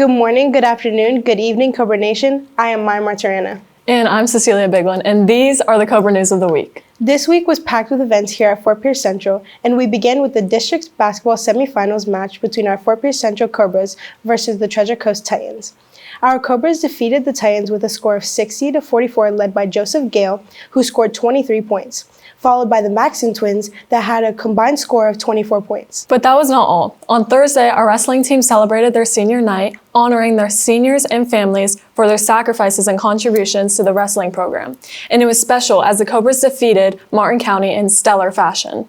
Good morning, good afternoon, good evening, Cobra Nation. I am Maya Martirena. And I'm Cecilia Biglin, and these are the Cobra News of the Week. This week was packed with events here at Fort Pierce Central, and we began with the district's basketball semifinals match between our Fort Pierce Central Cobras versus the Treasure Coast Titans. Our Cobras defeated the Titans with a score of 60-44 led by Joseph Gale, who scored 23 points, followed by the Maxon twins that had a combined score of 24 points. But that was not all. On Thursday, our wrestling team celebrated their senior night, honoring their seniors and families for their sacrifices and contributions to the wrestling program. And it was special as the Cobras defeated Martin County in stellar fashion.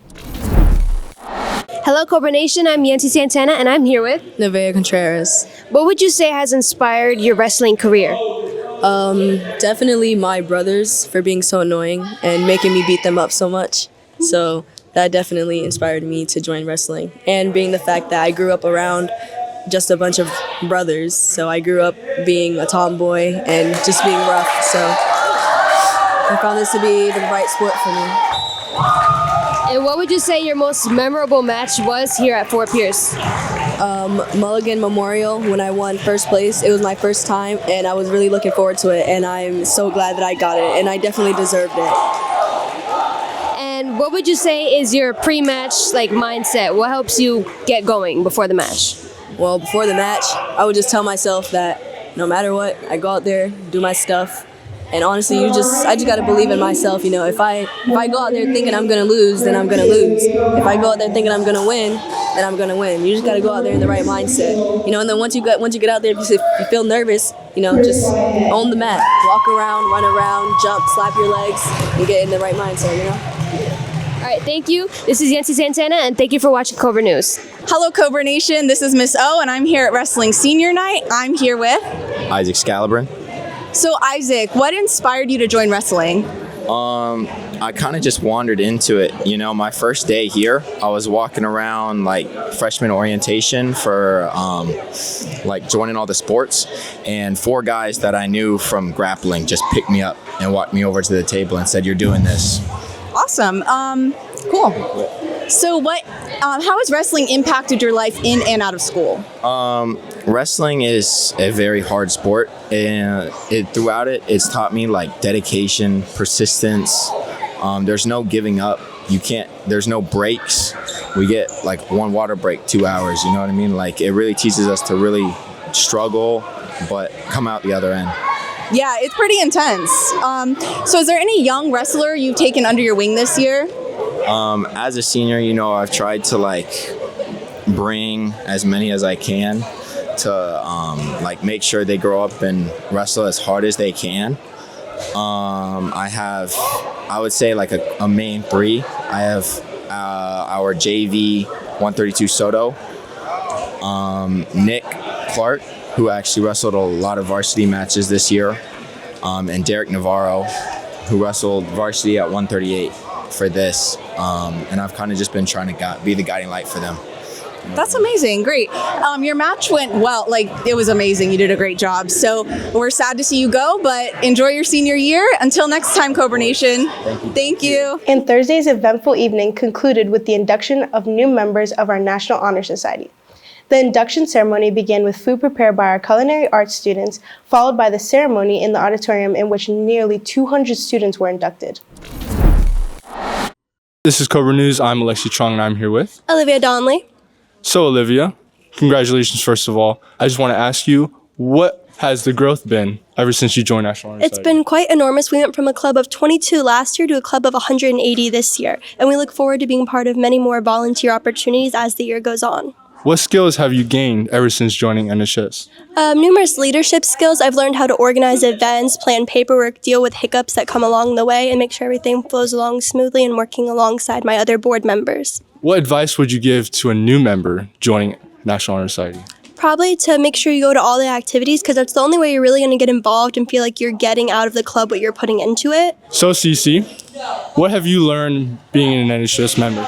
Hello, Cobra Nation. I'm Yancy Santana, and I'm here with Nevaeh Contreras. What would you say has inspired your wrestling career? Definitely my brothers for being so annoying and making me beat them up so much. So that definitely inspired me to join wrestling. And being the fact that I grew up around just a bunch of brothers. So I grew up being a tomboy and just being rough. So I found this to be the right sport for me. And what would you say your most memorable match was here at Fort Pierce? Mulligan Memorial, when I won first place. It was my first time, and I was really looking forward to it, and I'm so glad that I got it, and I definitely deserved it. And what would you say is your pre-match mindset? What helps you get going before the match? Well, before the match, I would just tell myself that no matter what, I go out there, do my stuff. And honestly, I just got to believe in myself. You know, if I go out there thinking I'm going to lose, then I'm going to lose. If I go out there thinking I'm going to win, then I'm going to win. You just got to go out there in the right mindset. You know, and then once you get out there, if you feel nervous, just own the mat. Walk around, run around, jump, slap your legs, and get in the right mindset, All right, thank you. This is Yancy Santana, and thank you for watching Cobra News. Hello, Cobra Nation. This is Miss O, and I'm here at Wrestling Senior Night. I'm here with Isaac Scalabrin. So, Isaac, what inspired you to join wrestling? I kind of just wandered into it. My first day here, I was walking around freshman orientation for joining all the sports, and 4 guys that I knew from grappling just picked me up and walked me over to the table and said, "You're doing this." Awesome. Cool. So how has wrestling impacted your life in and out of school? Wrestling is a very hard sport, and throughout it's taught me dedication, persistence. There's no giving up. There's no breaks. We get one water break, 2 hours. You know what I mean? It really teaches us to really struggle, but come out the other end. Yeah, it's pretty intense. So is there any young wrestler you've taken under your wing this year? As a senior, I've tried to bring as many as I can to make sure they grow up and wrestle as hard as they can. I would say a main 3. I have our JV 132 Soto, Nick Clark, who actually wrestled a lot of varsity matches this year, and Derek Navarro, who wrestled varsity at 138 for this, and I've kind of just been trying to be the guiding light for them. That's amazing. Great. Your match went well. It was amazing. You did a great job. So we're sad to see you go, but enjoy your senior year. Until next time, Cobra Nation. Thank you. And Thursday's eventful evening concluded with the induction of new members of our National Honor Society. The induction ceremony began with food prepared by our culinary arts students, followed by the ceremony in the auditorium in which nearly 200 students were inducted. This is Cobra News. I'm Alexi Chung, and I'm here with Olivia Donnelly. So, Olivia, congratulations, first of all. I just want to ask you, what has the growth been ever since you joined National Honor Society? It's been quite enormous. We went from a club of 22 last year to a club of 180 this year, and we look forward to being part of many more volunteer opportunities as the year goes on. What skills have you gained ever since joining NHS? Numerous leadership skills. I've learned how to organize events, plan paperwork, deal with hiccups that come along the way, and make sure everything flows along smoothly and working alongside my other board members. What advice would you give to a new member joining National Honor Society? Probably to make sure you go to all the activities, because that's the only way you're really going to get involved and feel like you're getting out of the club what you're putting into it. So, Cece, what have you learned being an NHS member?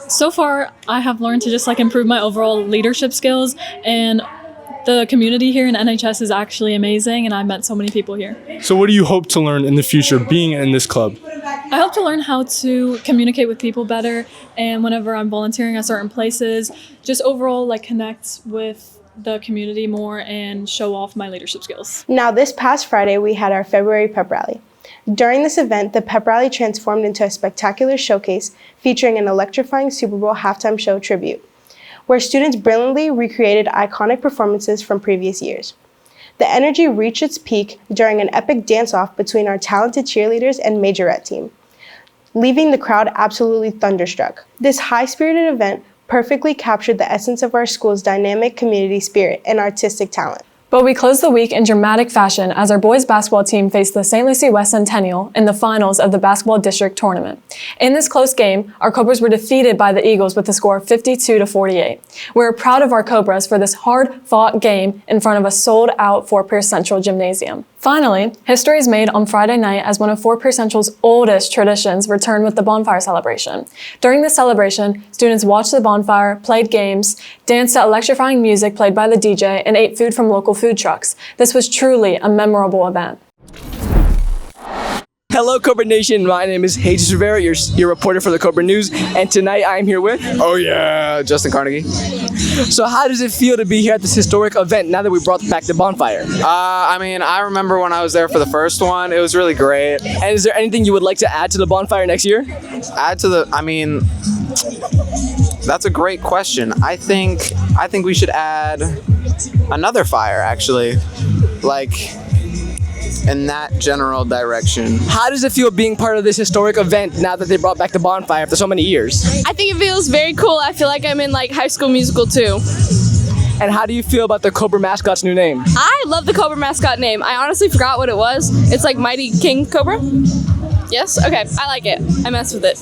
So far, I have learned to just improve my overall leadership skills, and the community here in NHS is actually amazing, and I met so many people here. So what do you hope to learn in the future being in this club? I hope to learn how to communicate with people better, and whenever I'm volunteering at certain places, just overall connect with the community more and show off my leadership skills. Now, this past Friday, we had our February pep rally. During this event, the pep rally transformed into a spectacular showcase featuring an electrifying Super Bowl halftime show tribute, where students brilliantly recreated iconic performances from previous years. The energy reached its peak during an epic dance-off between our talented cheerleaders and majorette team, leaving the crowd absolutely thunderstruck. This high-spirited event perfectly captured the essence of our school's dynamic community spirit and artistic talent. But we closed the week in dramatic fashion as our boys basketball team faced the St. Lucie West Centennial in the finals of the basketball district tournament. In this close game, our Cobras were defeated by the Eagles with a score of 52-48. We're proud of our Cobras for this hard-fought game in front of a sold-out Fort Pierce Central gymnasium. Finally, history is made on Friday night as one of Fort Pierce Central's oldest traditions returned with the Bonfire celebration. During the celebration, students watched the bonfire, played games, danced to electrifying music played by the DJ, and ate food from local food trucks. This was truly a memorable event. Hello, Cobra Nation. My name is Jesus Rivera, your reporter for the Cobra News, and tonight I'm here with... Oh yeah, Justin Carnegie. So how does it feel to be here at this historic event now that we brought back the bonfire? I mean, I remember when I was there for the first one. It was really great. And is there anything you would like to add to the bonfire next year? That's a great question. I think we should add another fire, actually, like in that general direction. How does it feel being part of this historic event now that they brought back the bonfire after so many years? I think it feels very cool. I feel like I'm in like High School Musical too. And how do you feel about the Cobra mascot's new name? I love the Cobra mascot name. I honestly forgot what it was. It's like Mighty King Cobra? Yes? Okay, I like it. I mess with it.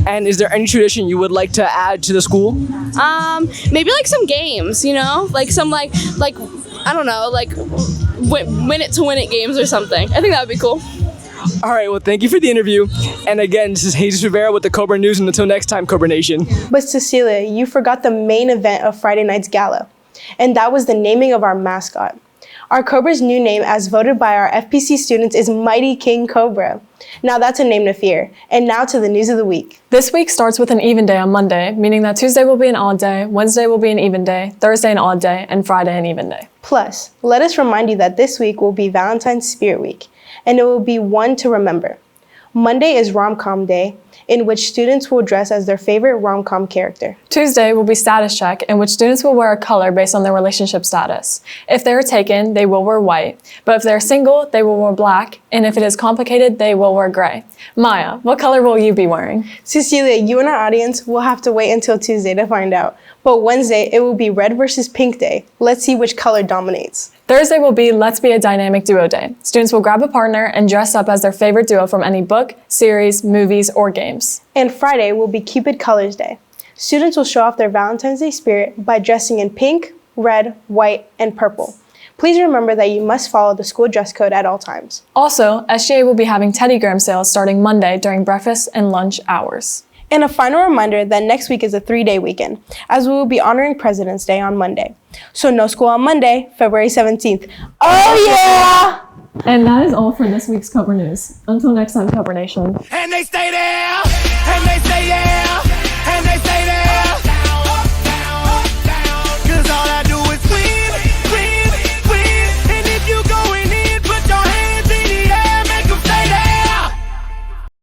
And is there any tradition you would like to add to the school? Maybe like some games, you know? Like some like I don't know, like win it to win it games or something. I think that would be cool. All right, well, thank you for the interview. And again, this is Jesus Rivera with the Cobra News, and until next time, Cobra Nation. But Cecilia, you forgot the main event of Friday night's gala, and that was the naming of our mascot. Our Cobra's new name, as voted by our FPC students, is Mighty King Cobra. Now that's a name to fear. And now to the news of the week. This week starts with an even day on Monday, meaning that Tuesday will be an odd day, Wednesday will be an even day, Thursday an odd day, and Friday an even day. Plus, let us remind you that this week will be Valentine's Spirit Week, and it will be one to remember. Monday is Rom-Com Day, in which students will dress as their favorite rom-com character. Tuesday will be Status Check, in which students will wear a color based on their relationship status. If they are taken, they will wear white, but if they're single, they will wear black, and if it is complicated, they will wear gray. Maya, what color will you be wearing? Cecilia, you and our audience will have to wait until Tuesday to find out, but Wednesday, it will be Red versus Pink Day. Let's see which color dominates. Thursday will be Let's Be a Dynamic Duo Day. Students will grab a partner and dress up as their favorite duo from any book, series, movies, or games. And Friday will be Cupid Colors Day. Students will show off their Valentine's Day spirit by dressing in pink, red, white, and purple. Please remember that you must follow the school dress code at all times. Also, SGA will be having Teddygram sales starting Monday during breakfast and lunch hours. And a final reminder that next week is a 3-day weekend, as we will be honoring President's Day on Monday. So no school on Monday, February 17th. Oh yeah! And that is all for this week's Cobra News. Until next time, Cobra Nation. And they stay there, and they stay there.